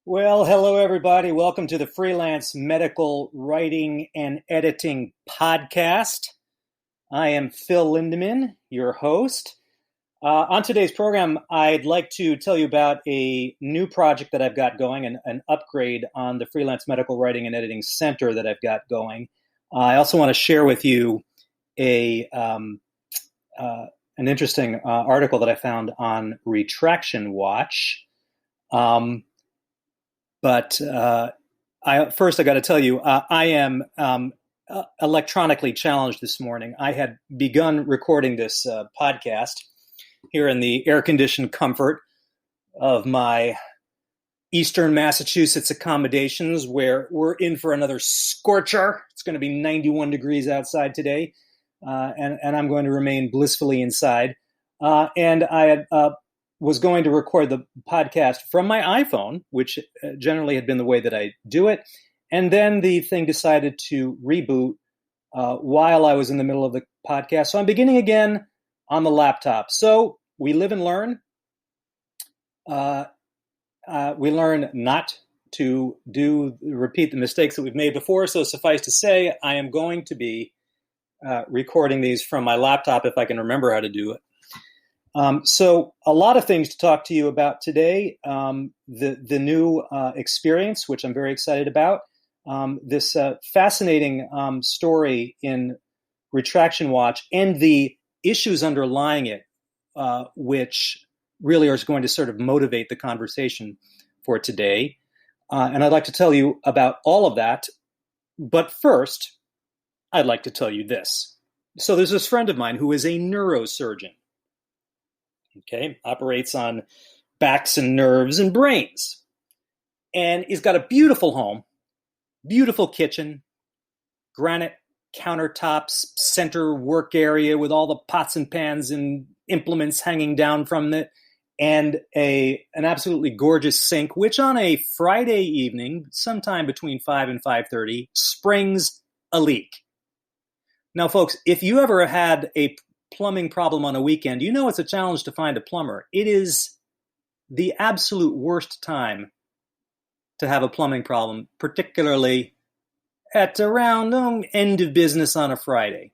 Well, hello, everybody. Welcome to the Freelance Medical Writing and Editing Podcast. I am Phil Lindeman, your host. On today's program, I'd like to tell you about a new project that I've got going, an upgrade on the Freelance Medical Writing and Editing Center that I've got going. I also want to share with you an interesting article that I found on Retraction Watch. But first, I got to tell you, I am electronically challenged this morning. I had begun recording this podcast here in the air-conditioned comfort of my Eastern Massachusetts accommodations, where we're in for another scorcher. It's going to be 91 degrees outside today, and I'm going to remain blissfully inside. And I had was going to record the podcast from my iPhone, which generally had been the way that I do it. And then the thing decided to reboot while I was in the middle of the podcast. So I'm beginning again on the laptop. So we live and learn. We learn not to repeat the mistakes that we've made before. So suffice to say, I am going to be recording these from my laptop if I can remember how to do it. So a lot of things to talk to you about today. The new experience, which I'm very excited about. This fascinating story in Retraction Watch and the issues underlying it, which really are going to sort of motivate the conversation for today. And I'd like to tell you about all of that. But first, I'd like to tell you this. So there's this friend of mine who is a neurosurgeon. Okay, operates on backs and nerves and brains. And he's got a beautiful home, beautiful kitchen, granite countertops, center work area with all the pots and pans and implements hanging down from it, and an absolutely gorgeous sink, which on a Friday evening, sometime between 5 and 5:30, springs a leak. Now, folks, if you ever had a plumbing problem on a weekend, you know it's a challenge to find a plumber. It is the absolute worst time to have a plumbing problem, particularly at around end of business on a Friday.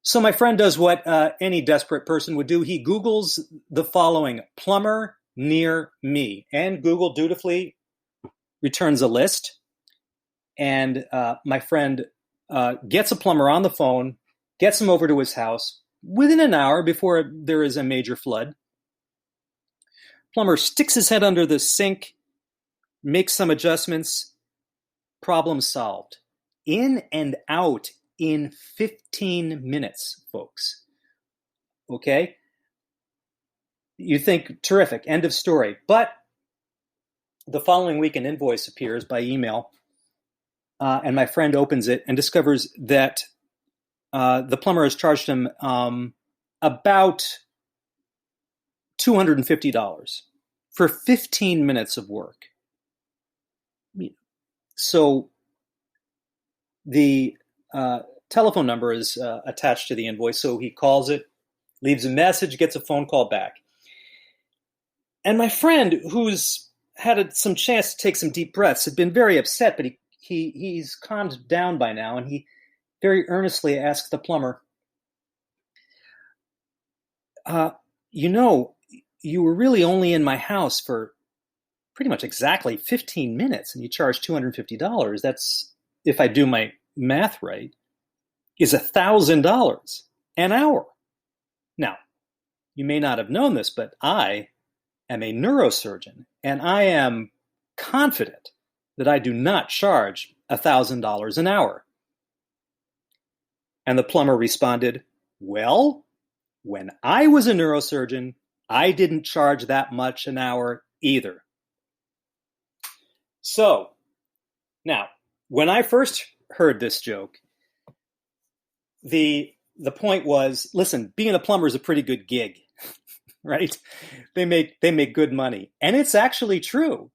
So my friend does what any desperate person would do. He Googles the following: plumber near me. And Google dutifully returns a list. And my friend gets a plumber on the phone, gets him over to his house within an hour before there is a major flood. Plumber sticks his head under the sink, makes some adjustments, problem solved. In and out in 15 minutes, folks. Okay? You think, terrific, end of story. But the following week, an invoice appears by email, and my friend opens it and discovers that the plumber has charged him about $250 for 15 minutes of work. So the telephone number is attached to the invoice, so he calls it, leaves a message, gets a phone call back. And my friend, who's had some chance to take some deep breaths, had been very upset, but he's calmed down by now, and he very earnestly asked the plumber, you were really only in my house for pretty much exactly 15 minutes, and you charged $250. That's, if I do my math right, is $1,000 an hour. Now, you may not have known this, but I am a neurosurgeon, and I am confident that I do not charge $1,000 an hour. And the plumber responded, well, when I was a neurosurgeon, I didn't charge that much an hour either. So, now, when I first heard this joke, the point was, listen, being a plumber is a pretty good gig, right? They make good money. And it's actually true.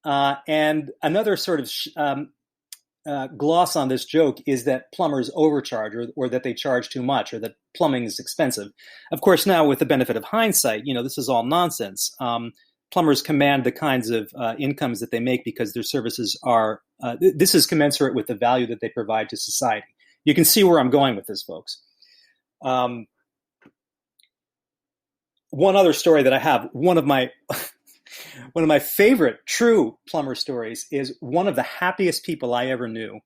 And another sort of gloss on this joke is that plumbers overcharge, or that they charge too much, or that plumbing is expensive. Of course, now with the benefit of hindsight, this is all nonsense. plumbers command the kinds of incomes that they make because their services are, this is commensurate with the value that they provide to society. You can see where I'm going with this, folks. One other story that I have, one of my favorite true plumber stories is one of the happiest people I ever knew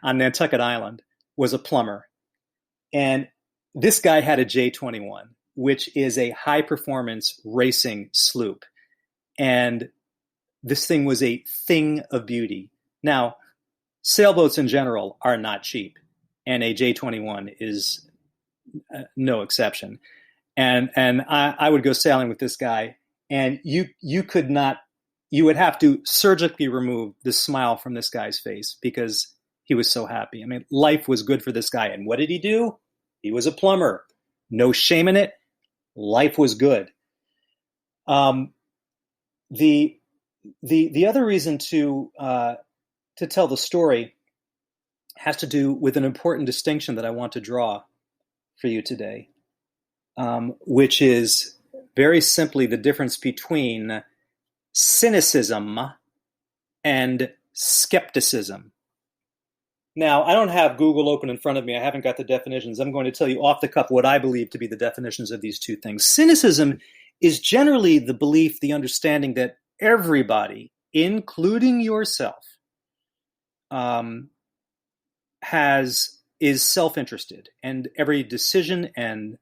on Nantucket Island was a plumber. And this guy had a J21, which is a high performance racing sloop. And this thing was a thing of beauty. Now, sailboats in general are not cheap, and a J21 is no exception. And I would go sailing with this guy, and you would have to surgically remove the smile from this guy's face because he was so happy. I mean, life was good for this guy. And what did he do? He was a plumber. No shame in it. Life was good. The other reason to tell the story has to do with an important distinction that I want to draw for you today, which is very simply the difference between cynicism and skepticism. Now, I don't have Google open in front of me. I haven't got the definitions. I'm going to tell you off the cuff what I believe to be the definitions of these two things. Cynicism is generally the belief, the understanding that everybody, including yourself, is self-interested, and every decision and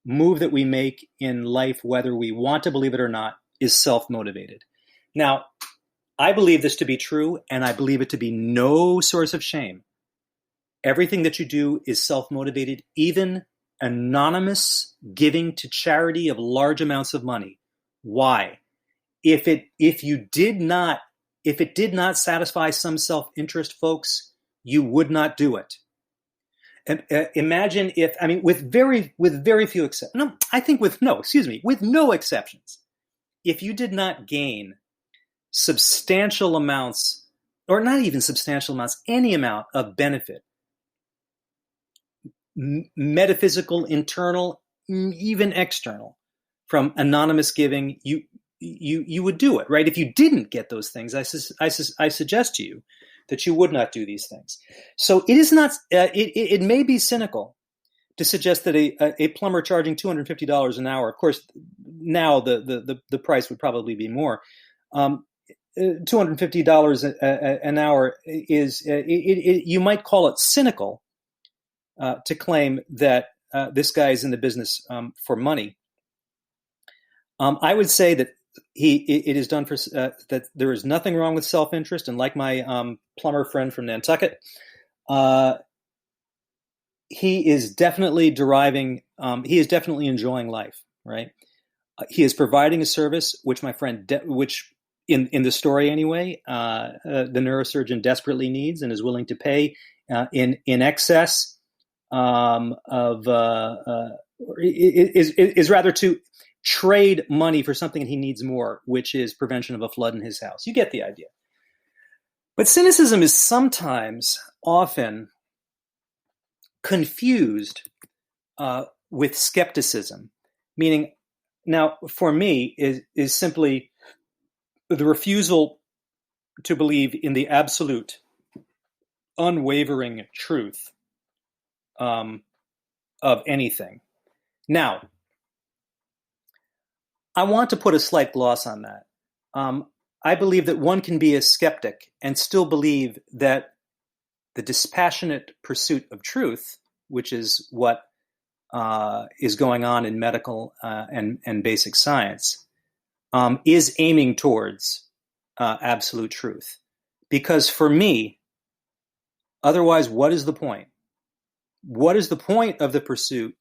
move that we make in life, whether we want to believe it or not, is self-motivated. Now, I believe this to be true, and I believe it to be no source of shame. Everything that you do is self-motivated, even anonymous giving to charity of large amounts of money. Why? If it did not satisfy some self-interest, folks, you would not do it. And imagine if, I mean, with very few exceptions. With no exceptions. If you did not gain substantial amounts, or not even substantial amounts, any amount of benefit, metaphysical, internal, even external, from anonymous giving, you would do it, right? If you didn't get those things, I suggest to you that you would not do these things. So it is not. It may be cynical to suggest that a plumber charging $250 an hour. Of course, now the price would probably be more. $250 an hour is. You might call it cynical to claim that this guy is in the business for money. I would say that it is done for that. There is nothing wrong with self-interest, and like my plumber friend from Nantucket, he is definitely deriving. He is definitely enjoying life. Right? He is providing a service which my friend, which in the story anyway, the neurosurgeon desperately needs and is willing to pay in excess is rather to trade money for something he needs more, which is prevention of a flood in his house. You get the idea. But cynicism is sometimes, often confused with skepticism, meaning, now for me, is simply the refusal to believe in the absolute, unwavering truth of anything. Now, I want to put a slight gloss on that. I believe that one can be a skeptic and still believe that the dispassionate pursuit of truth, which is what is going on in medical and basic science, is aiming towards absolute truth. Because for me, otherwise, what is the point? What is the point of the pursuit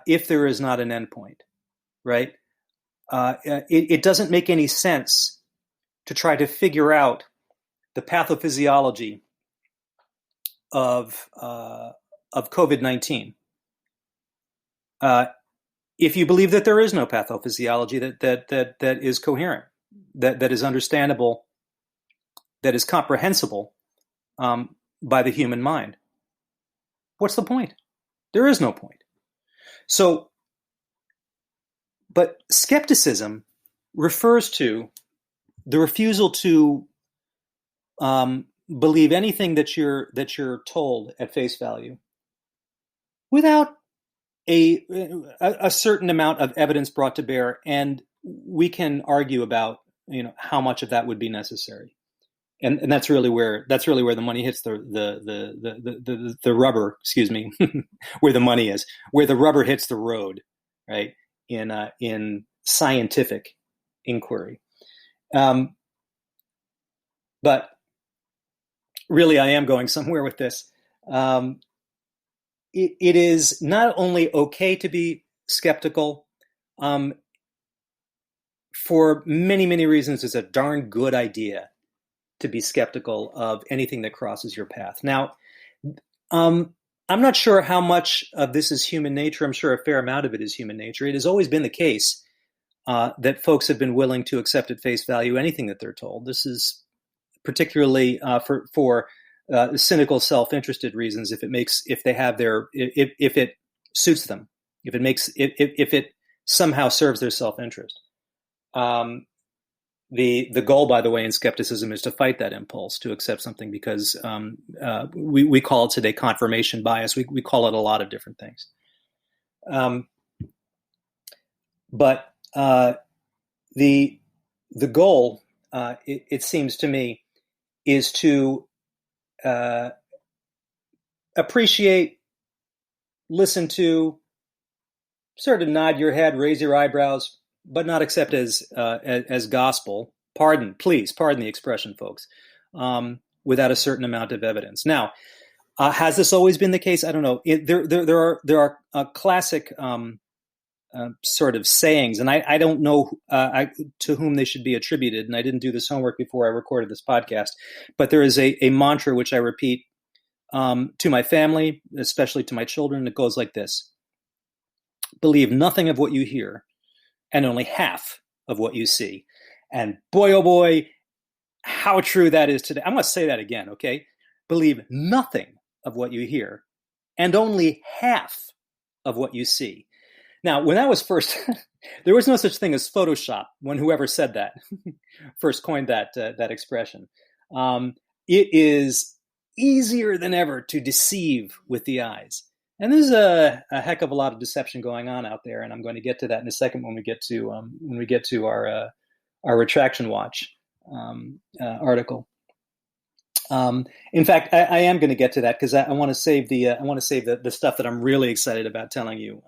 if there is not an endpoint, right? It doesn't make any sense to try to figure out the pathophysiology of COVID-19. If you believe that there is no pathophysiology that is coherent, that is understandable, that is comprehensible by the human mind, what's the point? There is no point. So, but skepticism refers to the refusal to believe anything that you're told at face value without a certain amount of evidence brought to bear, and we can argue about how much of that would be necessary, and that's really where the money hits the rubber. Excuse me, where the money is, where the rubber hits the road, right? In scientific inquiry, but really, I am going somewhere with this. It is not only okay to be skeptical. For many, many reasons, it's a darn good idea to be skeptical of anything that crosses your path. Now, I'm not sure how much of this is human nature. I'm sure a fair amount of it is human nature. It has always been the case that folks have been willing to accept at face value anything that they're told. This is particularly for cynical, self-interested reasons. If it suits them, if it somehow serves their self-interest. The goal, by the way, in skepticism is to fight that impulse to accept something, because we call it today confirmation bias. We call it a lot of different things. But the goal, it seems to me, is to appreciate, listen to, sort of nod your head, raise your eyebrows, but not accept as gospel. Please pardon the expression, folks. Without a certain amount of evidence. Now, has this always been the case? I don't know. There are classic sort of sayings, and I don't know to whom they should be attributed, and I didn't do this homework before I recorded this podcast, but there is a mantra which I repeat to my family, especially to my children. It goes like this: believe nothing of what you hear, and only half of what you see. And boy, oh boy, how true that is today. I'm going to say that again, okay? Believe nothing of what you hear, and only half of what you see. Now, when that was first, there was no such thing as Photoshop when whoever said that first coined that expression. It is easier than ever to deceive with the eyes. And there's a heck of a lot of deception going on out there, and I'm going to get to that in a second when we get to our Retraction Watch article. In fact, I am going to get to that because I want to save the stuff that I'm really excited about telling you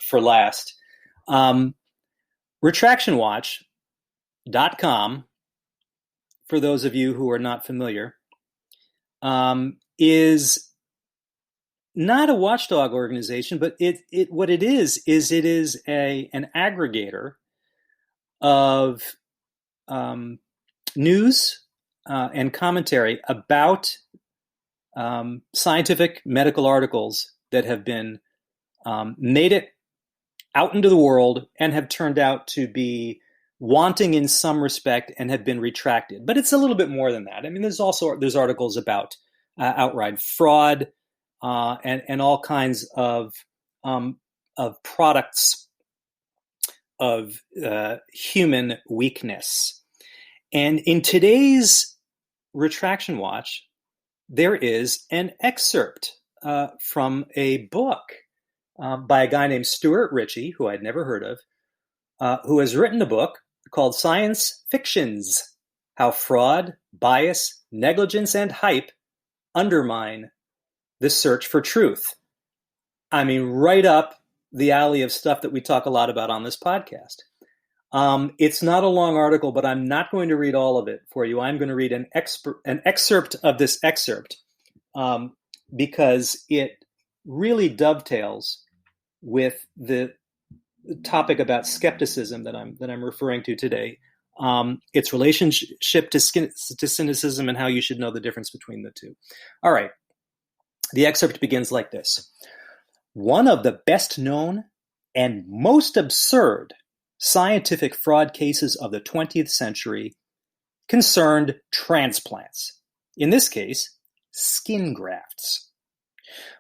for last. RetractionWatch.com, for those of you who are not familiar, is not a watchdog organization, but it is an aggregator of news and commentary about scientific medical articles that have been made it out into the world and have turned out to be wanting in some respect and have been retracted. But it's a little bit more than that. I mean, there's articles about outright fraud and all kinds of products of human weakness. And in today's Retraction Watch, there is an excerpt from a book by a guy named Stuart Ritchie, who I'd never heard of, who has written a book called Science Fictions: How Fraud, Bias, Negligence, and Hype Undermine the Search for Truth. I mean, right up the alley of stuff that we talk a lot about on this podcast. It's not a long article, but I'm not going to read all of it for you. I'm going to read an excerpt of this excerpt because it really dovetails with the topic about skepticism that I'm referring to today. Its relationship to cynicism and how you should know the difference between the two. All right. The excerpt begins like this. One of the best known and most absurd scientific fraud cases of the 20th century concerned transplants. In this case, skin grafts.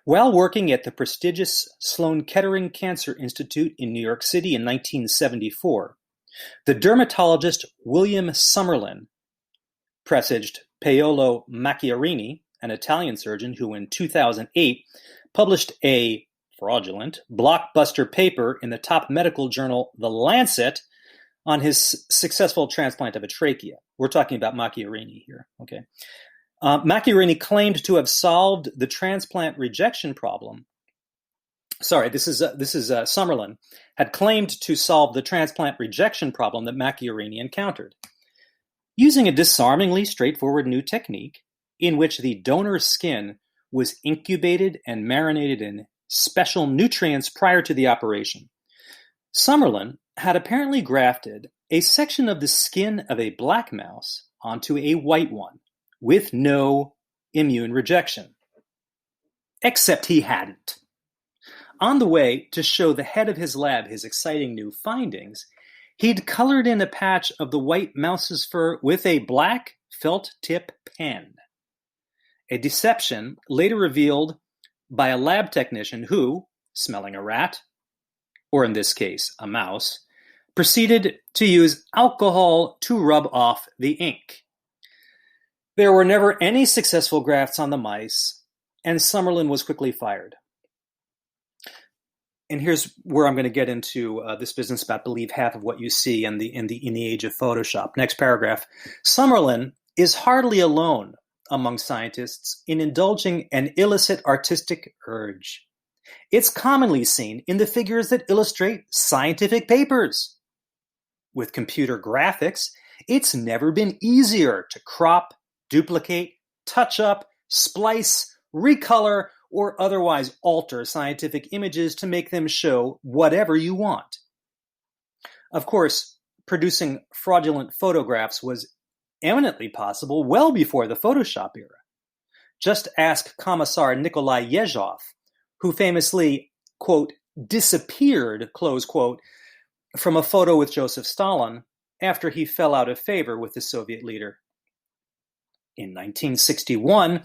While working at the prestigious Sloan Kettering Cancer Institute in New York City in 1974, The dermatologist William Summerlin presaged Paolo Macchiarini, an Italian surgeon who in 2008 published a fraudulent blockbuster paper in the top medical journal, The Lancet, on his successful transplant of a trachea. We're talking about Macchiarini here, okay? Macchiarini claimed to have solved the transplant rejection problem. Sorry, this is Summerlin had claimed to solve the transplant rejection problem that Macchiarini encountered using a disarmingly straightforward new technique in which the donor's skin was incubated and marinated in special nutrients prior to the operation. Summerlin had apparently grafted a section of the skin of a black mouse onto a white one with no immune rejection. Except he hadn't. On the way to show the head of his lab his exciting new findings, he'd colored in a patch of the white mouse's fur with a black felt tip pen. A deception later revealed by a lab technician who, smelling a rat, or in this case, a mouse, proceeded to use alcohol to rub off the ink. There were never any successful grafts on the mice, and Summerlin was quickly fired. And here's where I'm going to get into this business about believe half of what you see in the age of Photoshop. Next paragraph. Summerlin is hardly alone among scientists in indulging an illicit artistic urge. It's commonly seen in the figures that illustrate scientific papers. With computer graphics, it's never been easier to crop, duplicate, touch up, splice, recolor, or otherwise alter scientific images to make them show whatever you want. Of course, producing fraudulent photographs was eminently possible well before the Photoshop era. Just ask Commissar Nikolai Yezhov, who famously, quote, disappeared, close quote, from a photo with Joseph Stalin after he fell out of favor with the Soviet leader. In 1961,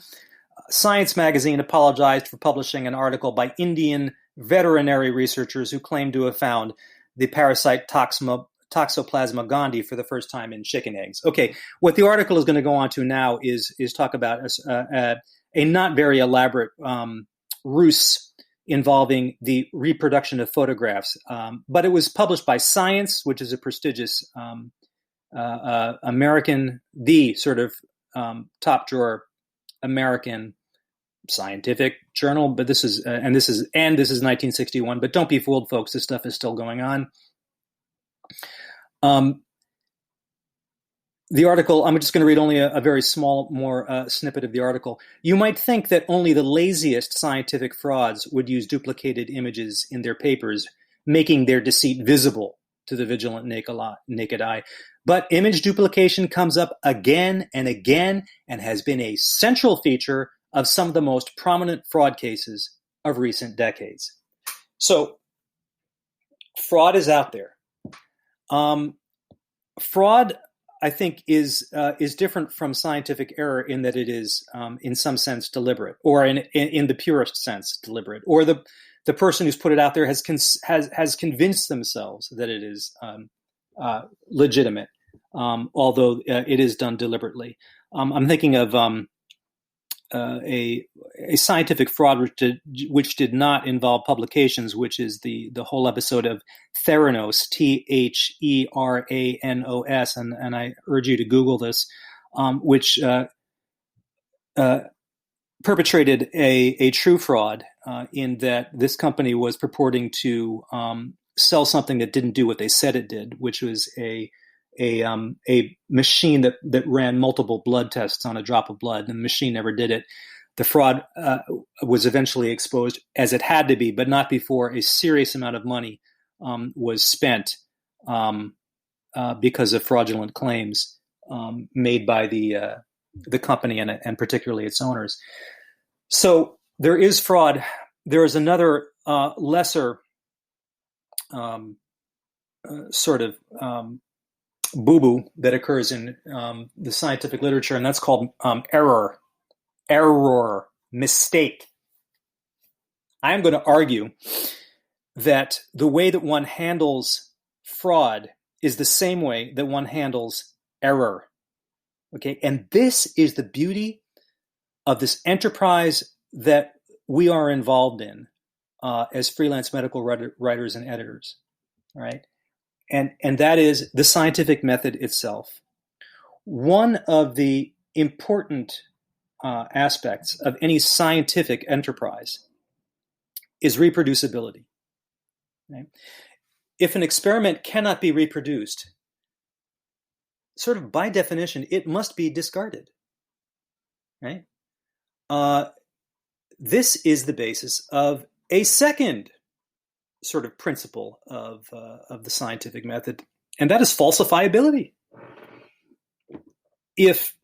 Science magazine apologized for publishing an article by Indian veterinary researchers who claimed to have found the parasite Toxoplasma gondii for the first time in chicken eggs. Okay, what the article is going to go on to now is talk about a not very elaborate ruse involving the reproduction of photographs, but it was published by Science, which is a prestigious American, the sort of top drawer American scientific journal, but this is 1961. But don't be fooled, folks. This stuff is still going on. The article, I'm just going to read only a very small, more snippet of the article. You might think that only the laziest scientific frauds would use duplicated images in their papers, making their deceit visible to the vigilant naked eye. But image duplication comes up again and again and has been a central feature of some of the most prominent fraud cases of recent decades. So, fraud is out there. Fraud, I think, is different from scientific error in that it is, in some sense, deliberate, or in the purest sense, deliberate, or the person who's put it out there has convinced themselves that it is legitimate, although it is done deliberately. I'm thinking of a scientific fraud which did not involve publications, which is the whole episode of Theranos, Theranos, and I urge you to Google this, which perpetrated a true fraud in that this company was purporting to sell something that didn't do what they said it did, which was a machine that ran multiple blood tests on a drop of blood, and the machine never did it. The fraud was eventually exposed, as it had to be, but not before a serious amount of money was spent because of fraudulent claims made by the company and particularly its owners. So there is fraud. There is another lesser sort of boo-boo that occurs in the scientific literature, and that's called error, mistake. I am going to argue that the way that one handles fraud is the same way that one handles error. Okay, and this is the beauty of this enterprise that we are involved in as freelance medical writers and editors. All right, and that is the scientific method itself. One of the important aspects of any scientific enterprise is reproducibility. Right? If an experiment cannot be reproduced, sort of by definition, it must be discarded. Right? This is the basis of a second sort of principle of the scientific method, and that is falsifiability. If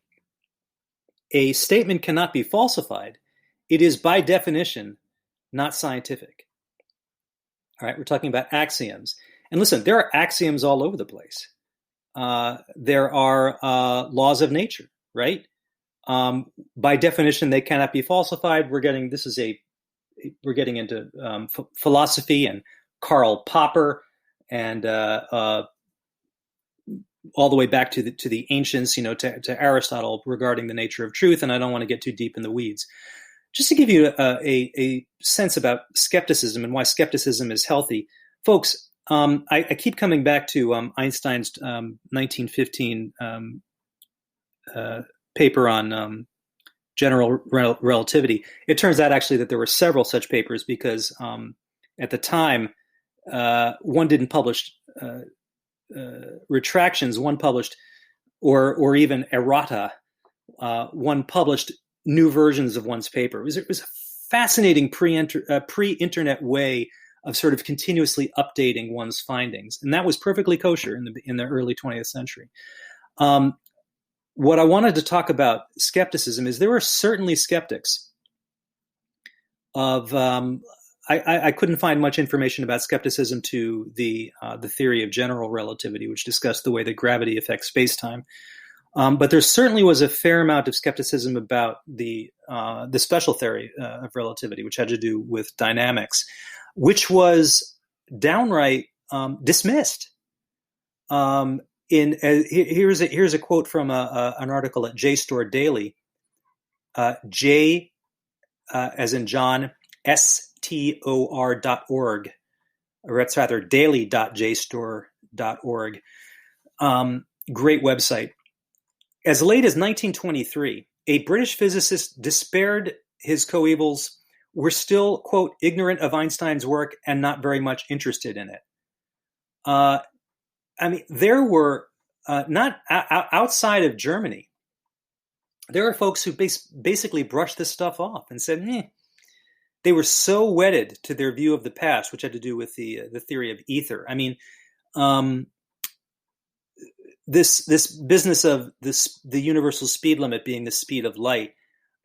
a statement cannot be falsified, it is by definition not scientific. All right, we're talking about axioms. And listen, there are axioms all over the place. There are laws of nature, right? By definition, they cannot be falsified. We're getting into philosophy and Karl Popper and all the way back to the ancients, to Aristotle regarding the nature of truth. And I don't want to get too deep in the weeds. Just to give you a sense about skepticism and why skepticism is healthy, folks, I keep coming back to Einstein's 1915 paper on general relativity. It turns out actually that there were several such papers because at the time, one didn't publish retractions, one published, or even errata, one published new versions of one's paper. It was a fascinating pre-internet way of sort of continuously updating one's findings, and that was perfectly kosher in the early 20th century. What I wanted to talk about skepticism is there were certainly skeptics of. I couldn't find much information about skepticism to the theory of general relativity, which discussed the way that gravity affects space-time. But there certainly was a fair amount of skepticism about the special theory of relativity, which had to do with dynamics, which was downright dismissed. Here's a quote from an article at JSTOR Daily. J as in John, STOR.org, or it's rather daily.jstor.org. Great website. As late as 1923, a British physicist despaired his coevals were still, quote, ignorant of Einstein's work and not very much interested in it. There were, not outside of Germany, there are folks who basically brushed this stuff off and said, They were so wedded to their view of the past, which had to do with the theory of ether. This business of the universal speed limit being the speed of light,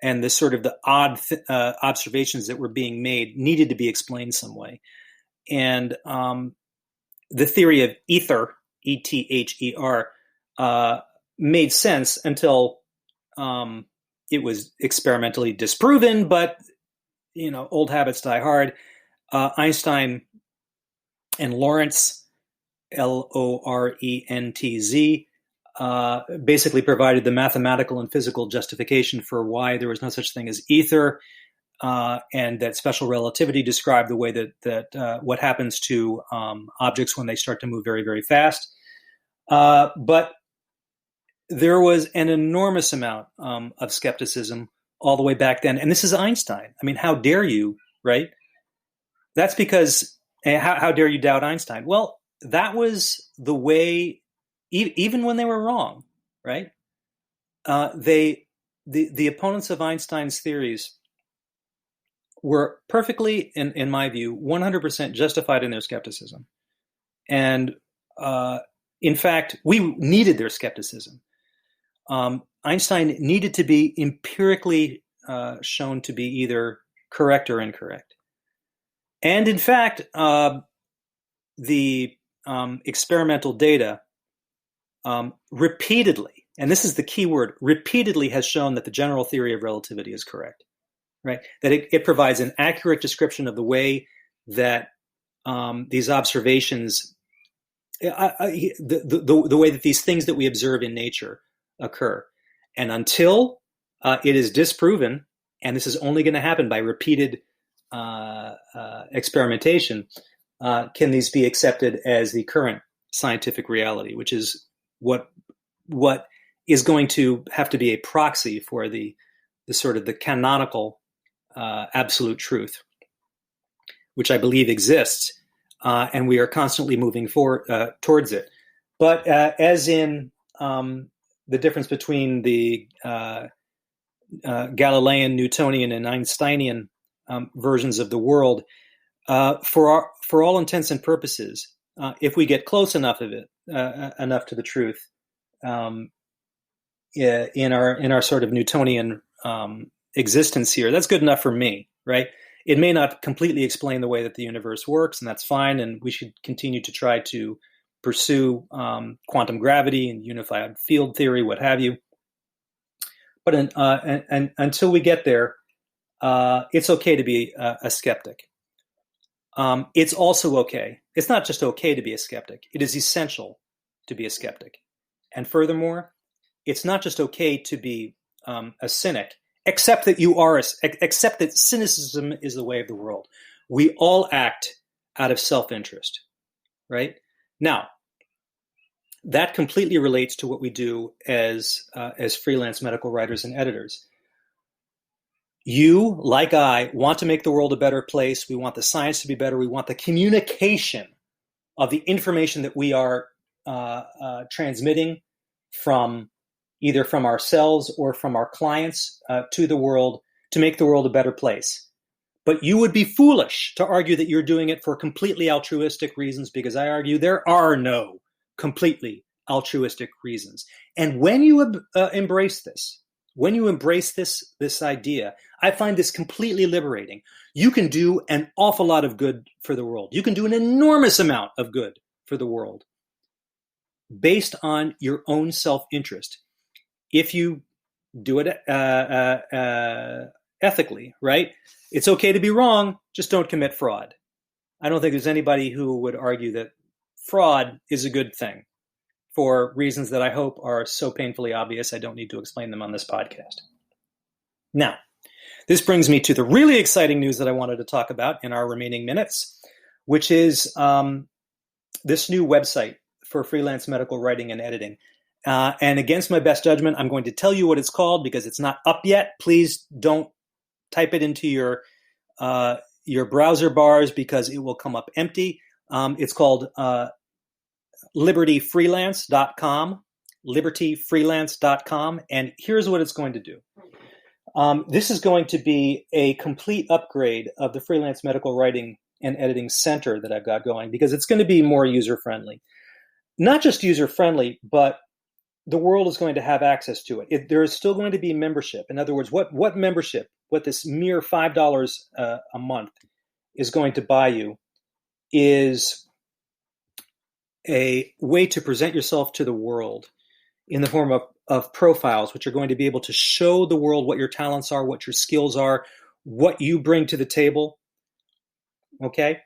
and the sort of the odd observations that were being made needed to be explained some way. And the theory of ether, E-T-H-E-R, made sense until it was experimentally disproven, but old habits die hard. Einstein and Lorentz, L-O-R-E-N-T-Z, basically provided the mathematical and physical justification for why there was no such thing as ether, and that special relativity described the way that what happens to objects when they start to move very, very fast. But there was an enormous amount of skepticism all the way back then. And this is Einstein. How dare you, right? That's because, how dare you doubt Einstein? Well, that was the way, even when they were wrong, right? The opponents of Einstein's theories were perfectly, in my view, 100% justified in their skepticism. And in fact, we needed their skepticism. Einstein needed to be empirically shown to be either correct or incorrect. And in fact, the experimental data repeatedly, and this is the key word, repeatedly has shown that the general theory of relativity is correct, right? That it provides an accurate description of the way that these observations the way that these things that we observe in nature occur. And until it is disproven, and this is only going to happen by repeated experimentation, can these be accepted as the current scientific reality, which is what is going to have to be a proxy for the sort of the canonical absolute truth, which I believe exists, and we are constantly moving towards it. But as in the difference between the Galilean, Newtonian, and Einsteinian versions of the world, for all intents and purposes, if we get close enough to the truth, in our sort of Newtonian existence here, that's good enough for me, right? It may not completely explain the way that the universe works, and that's fine. And we should continue to try to pursue quantum gravity and unified field theory, what have you. But until we get there, it's okay to be a skeptic. It's also okay. It's not just okay to be a skeptic. It is essential to be a skeptic. And furthermore, it's not just okay to be a cynic, except that cynicism is the way of the world. We all act out of self-interest, right? Now, that completely relates to what we do as freelance medical writers and editors. You, like I, want to make the world a better place. We want the science to be better. We want the communication of the information that we are transmitting from either from ourselves or from our clients to the world to make the world a better place. But you would be foolish to argue that you're doing it for completely altruistic reasons, because I argue there are no completely altruistic reasons. And when you embrace this, this idea, I find this completely liberating. You can do an awful lot of good for the world. You can do an enormous amount of good for the world based on your own self-interest. If you do it ethically, right? It's okay to be wrong, just don't commit fraud. I don't think there's anybody who would argue that fraud is a good thing for reasons that I hope are so painfully obvious I don't need to explain them on this podcast. Now, this brings me to the really exciting news that I wanted to talk about in our remaining minutes, which is this new website for freelance medical writing and editing. And against my best judgment, I'm going to tell you what it's called because it's not up yet. Please don't type it into your browser bars because it will come up empty. It's called libertyfreelance.com, libertyfreelance.com. And here's what it's going to do. This is going to be a complete upgrade of the Freelance Medical Writing and Editing Center that I've got going because it's going to be more user-friendly. Not just user-friendly, but the world is going to have access to it. There is still going to be membership. In other words, what membership, what this mere $5 a month is going to buy you is a way to present yourself to the world in the form of profiles, which are going to be able to show the world what your talents are, what your skills are, what you bring to the table. Okay?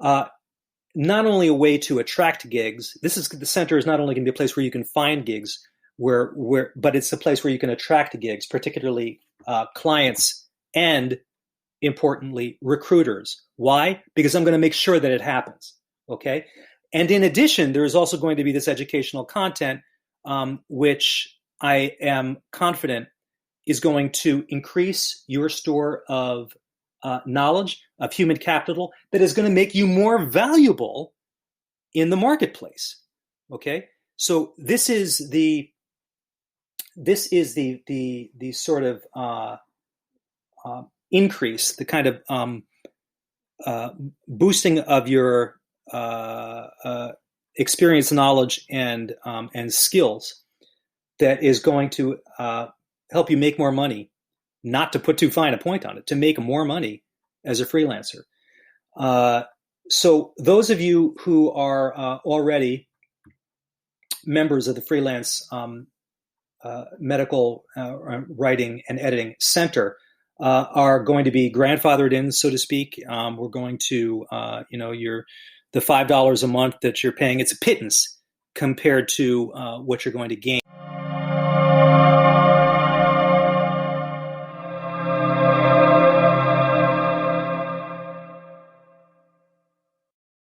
Not only a way to attract gigs. The center is not only going to be a place where you can find gigs, but it's a place where you can attract gigs, particularly clients and, importantly, recruiters. Why? Because I'm going to make sure that it happens. Okay? And in addition, there is also going to be this educational content, which I am confident is going to increase your store of knowledge, of human capital, that is going to make you more valuable in the marketplace. Okay, so this is the sort of increase, the kind of boosting of your experience, knowledge, and skills that is going to help you make more money. Not to put too fine a point on it, to make more money as a freelancer. So those of you who are already members of the Freelance Medical Writing and Editing Center are going to be grandfathered in, so to speak. We're going to, the $5 a month that you're paying, it's a pittance compared to what you're going to gain.